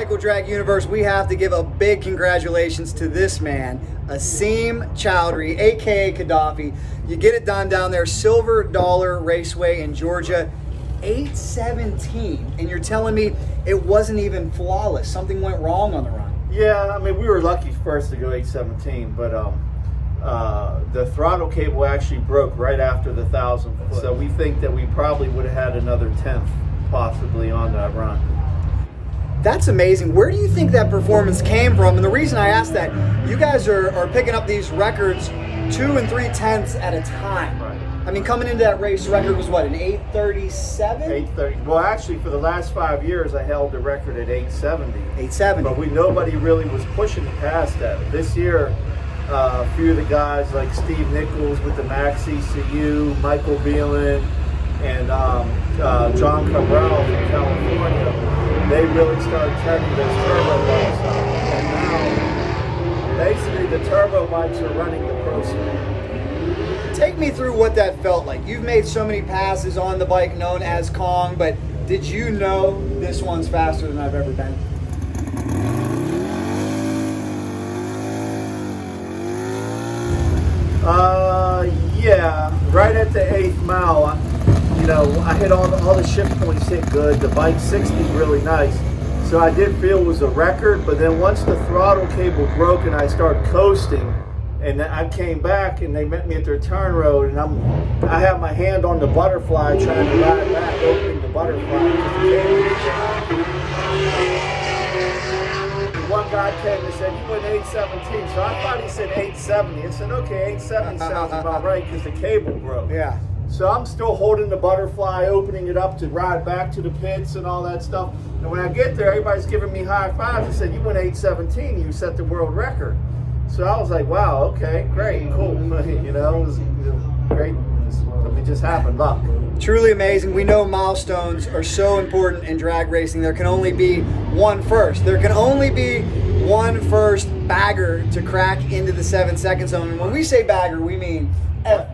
motorcycle drag universe, we have to give a big congratulations to this man, Assim Chaudhry, aka Gaddafi. You get it done down there, Silver Dollar Raceway in Georgia, 8:17, and you're telling me it wasn't even flawless. Something went wrong on the run. Yeah, I mean, we were lucky first to go 8:17, but the throttle cable actually broke right after the 1,000 foot. So we think that we probably would have had another 10th possibly on that run. That's amazing. Where do you think that performance came from? And the reason I ask that, you guys are picking up these records 2 and 3/10 at a time. Right. I mean, coming into that race, record was what, an 8:37? 8:30. Well, actually, for the last 5 years, I held the record at 8:70. 8:70. But nobody really was pushing past that. This year, a few of the guys like Steve Nichols with the Max ECU, Michael Beelan, and John Cabral from California, they really started turning those turbo bikes up. And now, basically, the turbo bikes are running the pro speed. Take me through what that felt like. You've made so many passes on the bike known as Kong, but did you know this one's faster than I've ever been? Yeah, right at the 8th mile, I hit all the shift points hit good. The bike 60 really nice. So I did feel it was a record, but then once the throttle cable broke and I started coasting, and I came back and they met me at their turn road, and I have my hand on the butterfly trying to ride back, opening the butterfly because the cable was down. One guy came and said, "You went 8:17." So I thought he said 8:70. I said, "Okay, 8:70 sounds about right because the cable broke." Yeah. So I'm still holding the butterfly, opening it up to ride back to the pits and all that stuff. And when I get there, everybody's giving me high fives. They said, "You went 8:17. You set the world record." So I was like, "Wow, okay, great, cool." It was great. It just happened, luck. Truly amazing. We know milestones are so important in drag racing. There can only be one first. There can only be one first bagger to crack into the 7-second zone. And when we say bagger, we mean FL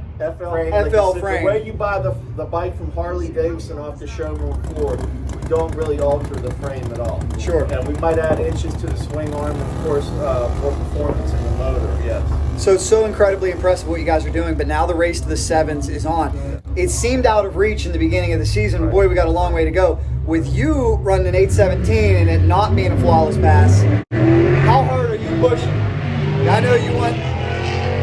frame. FL frame. The way you buy the bike from Harley Davidson off the showroom floor, we don't really alter the frame at all. Sure. And we might add inches to the swing arm, and of course, more performance in the motor, yes. So it's so incredibly impressive what you guys are doing, but now the race to the 7s is on. It seemed out of reach in the beginning of the season. Right. Boy, we got a long way to go. With you running an 8:17 and it not being a flawless pass, how hard are you pushing? I know you went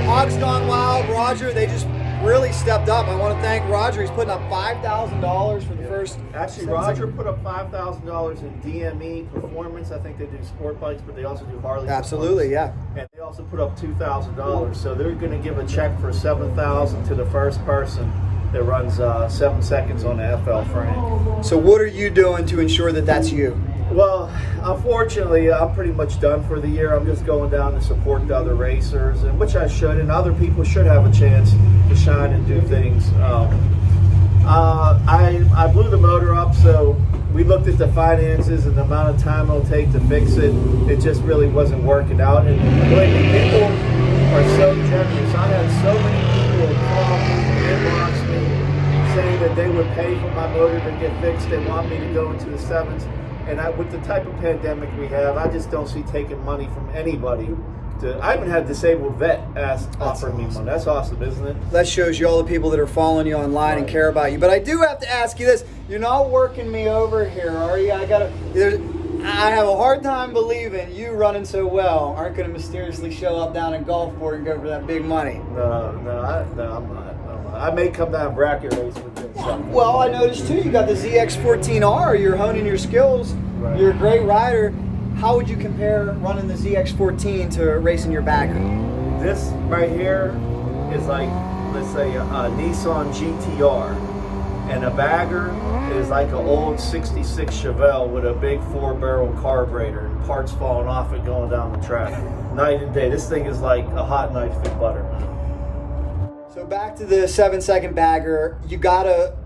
Hogs Gone Wild, Roger, they just really stepped up. I want to thank Roger. He's putting up $5,000 for the first. Actually, Roger put up $5,000 in DME performance. I think they do sport bikes, but they also do Harley. Absolutely, yeah. And they also put up $2,000. So they're going to give a check for $7,000 to the first person that runs 7 seconds on the FL frame. So what are you doing to ensure that that's you? Well, unfortunately, I'm pretty much done for the year. I'm just going down to support the other racers, and which I should, and other people should have a chance to shine and do things. I blew the motor up, so we looked at the finances and the amount of time it'll take to fix it. It just really wasn't working out. And believe me, people are so generous. I had so many people call me and inbox me saying that they would pay for my motor to get fixed. They want me to go into the 7s. And with the type of pandemic we have, I just don't see taking money from anybody. I even had a disabled vet offer me money. That's awesome, isn't it? That shows you all the people that are following you online and care about you. But I do have to ask you this. You're not working me over here, are you? I have a hard time believing you running so well aren't going to mysteriously show up down in Gulfport and go for that big money. No, I'm not. I may come down bracket race with them. Well, I noticed too, you got the ZX14R. You're honing your skills. Right. You're a great rider. How would you compare running the ZX14 to racing your bagger? This right here is like, let's say, a Nissan GTR. And a bagger is like an old 66 Chevelle with a big 4-barrel carburetor and parts falling off it going down the track. Night and day. This thing is like a hot knife through butter. So back to the 7-second bagger, you gotta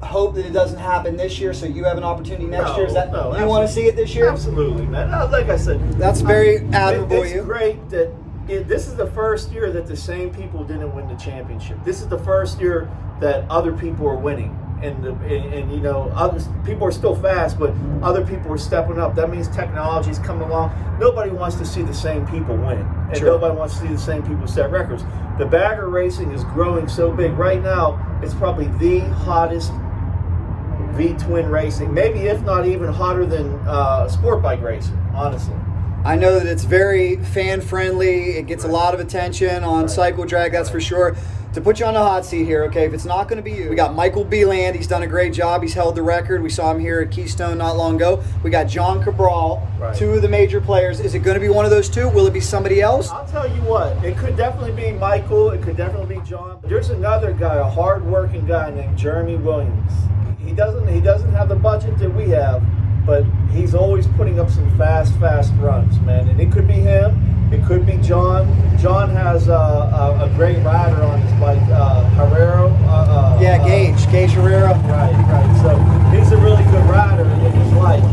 hope that it doesn't happen this year, so you have an opportunity next year. Is that you want to see it this year? Absolutely, man. Like I said, that's very admirable. It's great that this is the first year that the same people didn't win the championship. This is the first year that other people are winning, and you know, others, people are still fast, but other people are stepping up. That means technology is coming along. Nobody wants to see the same people win, and Sure. nobody wants to see the same people set records. The bagger racing is growing so big right now. It's probably the hottest V-twin racing, maybe if not even hotter than sport bike racing, honestly. I know that it's very fan friendly. It gets a lot of attention on Cycle Drag, that's for sure. To put you on the hot seat here, okay, if it's not going to be you, we got Michael Beland. He's done a great job. He's held the record. We saw him here at Keystone not long ago. We got John Cabral, two of the major players. Is it going to be one of those two? Will it be somebody else? I'll tell you what, it could definitely be Michael. It could definitely be John. There's another guy, a hard-working guy named Jeremy Williams. He doesn't have the budget that we have, but he's always putting up some fast runs, man. And it could be him. It could be John. John has a great rider on his bike, Herrero. Gage Herrera. Right. So he's a really good rider in his life.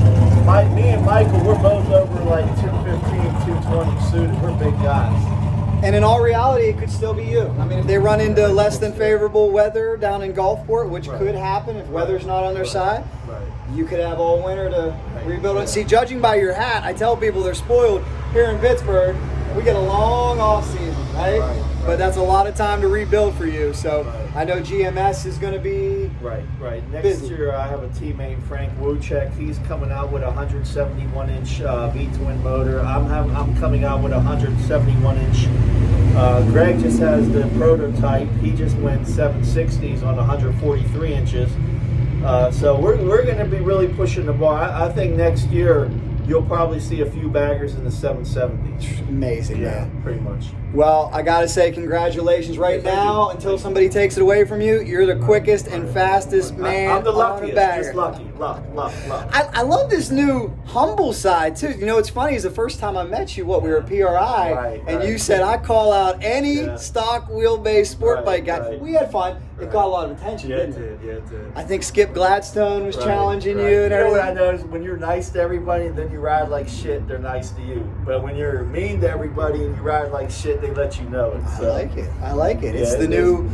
Me and Michael, we're both over like 215, 220 suited. We're big guys. And in all reality, it could still be you. I mean, if they run into less than favorable weather down in Gulfport, which could happen if weather's not on their side, you could have all winter to rebuild it. See, judging by your hat, I tell people they're spoiled here in Pittsburgh. We get a long off season, right? But that's a lot of time to rebuild for you. So I know GMS is going to be Next busy. year, I have a teammate, Frank Wuchek. He's coming out with a 171-inch V-twin motor. I'm coming out with a 171-inch. Greg just has the prototype. He just went 760s on 143 inches. So we're going to be really pushing the bar. I think next year you'll probably see a few baggers in the 770s. Amazing, man. Pretty much. Well, I got to say congratulations right now. Until somebody takes it away from you, you're the quickest and fastest man I'm the on a luckiest. bagger. Just lucky. Luck. I love this new humble side too. You know, what's funny is the first time I met you, we were at PRI, and you said I call out any stock wheelbase sport bike guy. We had fun. It got a lot of attention, didn't it? Yeah, it did. I think Skip Gladstone was challenging you and You know everything. what I noticed? When you're nice to everybody and then you ride like shit, they're nice to you. But when you're mean to everybody and you ride like shit, they let you know it. So. I like it. It's the new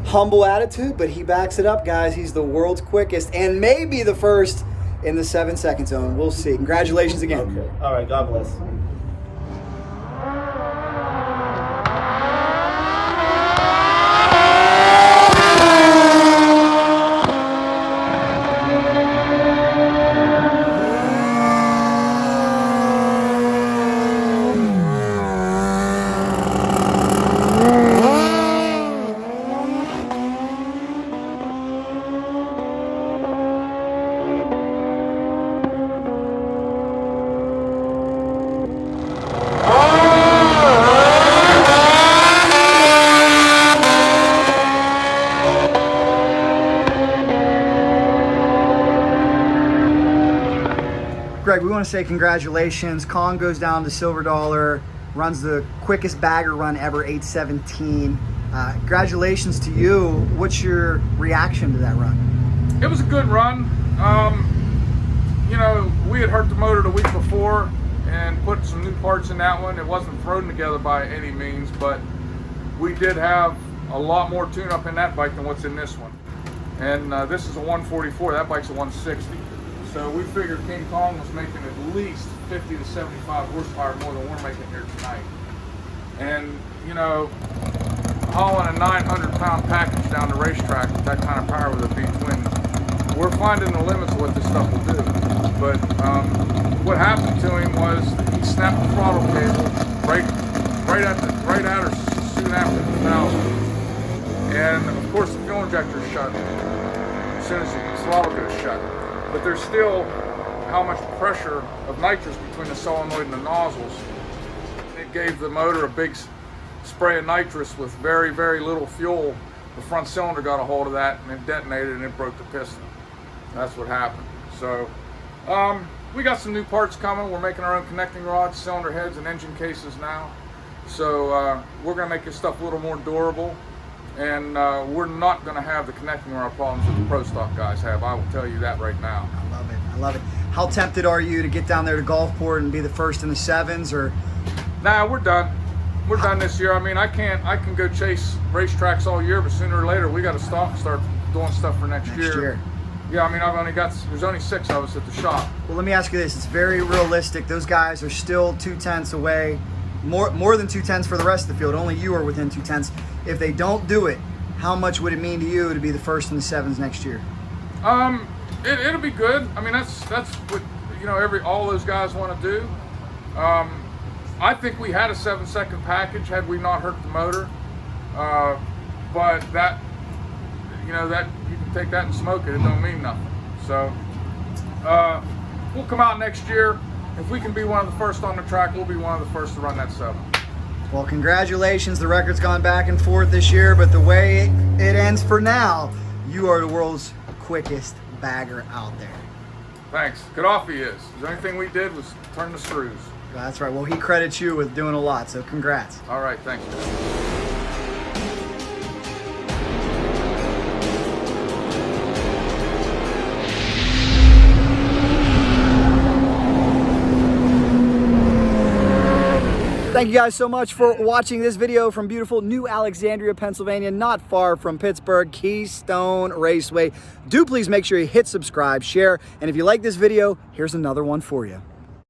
humble attitude, but he backs it up, guys. He's the world's quickest and maybe the first in the 7-second zone. We'll see. Congratulations again. Okay. All right. God bless. Greg, we want to say congratulations. Colin goes down to Silver Dollar, runs the quickest bagger run ever, 8:17. Congratulations to you. What's your reaction to that run? It was a good run. You know, we had hurt the motor the week before and put some new parts in that one. It wasn't thrown together by any means, but we did have a lot more tune-up in that bike than what's in this one. And this is a 144, that bike's a 160. So we figured King Kong was making at least 50 to 75 horsepower more than we're making here tonight. And, you know, hauling a 900-pound package down the racetrack with that kind of power with a V-twin, we're finding the limits of what this stuff will do. But what happened to him was he snapped the throttle cable right at her soon after the 1,000. And of course the fuel injector shut as soon as the throttle goes shut. But there's still how much pressure of nitrous between the solenoid and the nozzles. It gave the motor a big spray of nitrous with very, very little fuel. The front cylinder got a hold of that and it detonated and it broke the piston. That's what happened. So we got some new parts coming. We're making our own connecting rods, cylinder heads, and engine cases now. So we're gonna make this stuff a little more durable. And we're not going to have the connecting rod problems that the Pro Stock guys have. I will tell you that right now. I love it. How tempted are you to get down there to Gulfport and be the first in the 7s? Or Nah, we're done. We're done this year. I mean, I can go chase racetracks all year, but sooner or later we got to stop and start doing stuff for next year. Yeah, I mean, there's only 6 of us at the shop. Well, let me ask you this. It's very realistic. Those guys are still 2/10 away, more than 2/10 for the rest of the field. Only you are within 2/10. If they don't do it, how much would it mean to you to be the first in the 7s next year? It'll be good. I mean, that's what, you know, all those guys want to do. I think we had a 7-second package had we not hurt the motor. But that, you know, that you can take that and smoke it. It don't mean nothing. So we'll come out next year. If we can be one of the first on the track, we'll be one of the first to run that 7. Well, congratulations. The record's gone back and forth this year, but the way it ends for now, you are the world's quickest bagger out there. Thanks. Gaddafi is. The only thing we did was turn the screws. That's right. Well, he credits you with doing a lot, so congrats. All right. Thanks. Thank you guys so much for watching this video from beautiful New Alexandria, Pennsylvania, not far from Pittsburgh, Keystone Raceway. Do please make sure you hit subscribe, share, and if you like this video, here's another one for you.